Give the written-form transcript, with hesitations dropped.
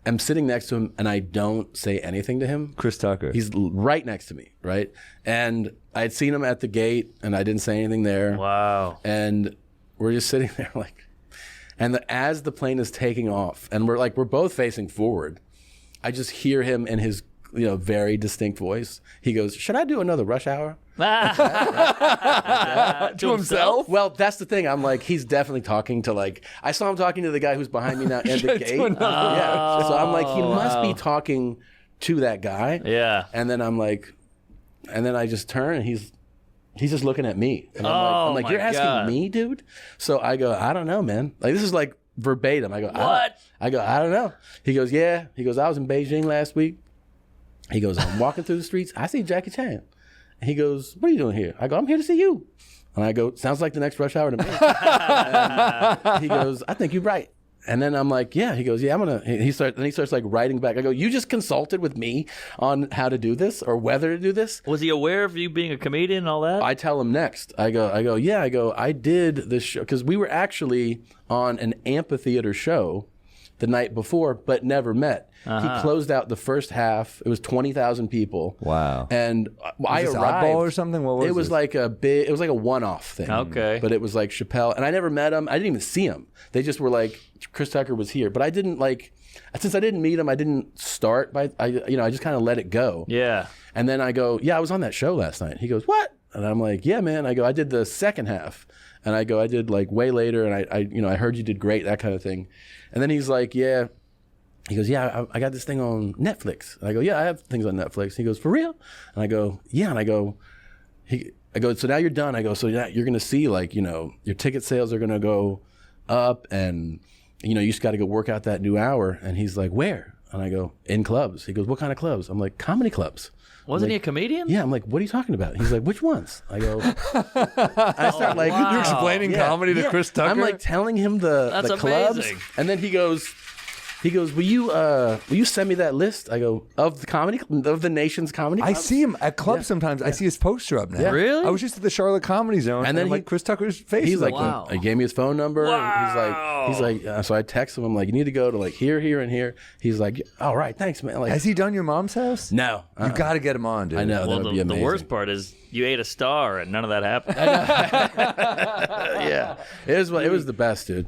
am sitting next to him and I don't say anything to him. Chris Tucker. He's right next to me, right? And I had seen him at the gate and I didn't say anything there. Wow. And we're just sitting there like, and as the plane is taking off and we're both facing forward, I just hear him in his very distinct voice. He goes, "Should I do another Rush Hour?" To himself? Well, that's the thing. I'm like, he's definitely talking to I saw him talking to the guy who's behind me now at the gate. Yeah. So I'm like, he must be talking to that guy. Yeah. And then I'm like, and then I just turn and he's just looking at me. And I'm like, you're asking me, dude? So I go, I don't know, man. This is verbatim. I go, what? I don't know. He goes, yeah. He goes, I was in Beijing last week. He goes, I'm walking through the streets. I see Jackie Chan. And he goes, what are you doing here? I go, I'm here to see you. And I go, sounds like the next Rush Hour to me. And he goes, I think you're right. And then I'm like, yeah. He goes, yeah, I'm going to. He starts writing back. I go, you just consulted with me on how to do this or whether to do this? Was he aware of you being a comedian and all that? I tell him next. I go, yeah. I go, I did this show. Because we were actually on an amphitheater show the night before, but never met. He closed out the first half. It was 20,000 people. Wow. And I this arrived. Oddball or something? What was it? Was this? It was like a one-off thing. Okay. But it was like Chappelle, and I never met him. I didn't even see him. They just were like, Chris Tucker was here, but I didn't since I didn't meet him, I didn't start by I just kind of let it go. Yeah. And then I go, yeah, I was on that show last night. He goes, what? And I'm like, yeah, man. I go, I did the second half. And I go, I did way later, and I heard you did great, that kind of thing. And then he's like, yeah. He goes, yeah, I got this thing on Netflix. And I go, yeah, I have things on Netflix. He goes, for real? And I go, yeah. And I go, so now you're done. I go, so you're going to see your ticket sales are going to go up, and you just got to go work out that new hour. And he's like, where? And I go, in clubs. He goes, what kind of clubs? I'm like, comedy clubs. Wasn't he a comedian? Yeah, I'm like, what are you talking about? He's like, which ones? I go, I start You're explaining comedy to Chris Tucker? I'm telling him the clubs. Amazing. And then he goes, will you send me that list? I go, of the nation's comedy clubs? I see him at clubs sometimes. I see his poster up now. Yeah. Really? I was just at the Charlotte Comedy Zone, and then Chris Tucker's face. He's like, wow. He gave me his phone number. Wow. He's like, so I text him. I'm like, you need to go to here, here, and here. He's like, all right, thanks, man. Has he done your mom's house? No. You got to get him on, dude. I know. Well, that would be amazing. the worst part is you ate a star and none of that happened. Yeah, it was the best, dude.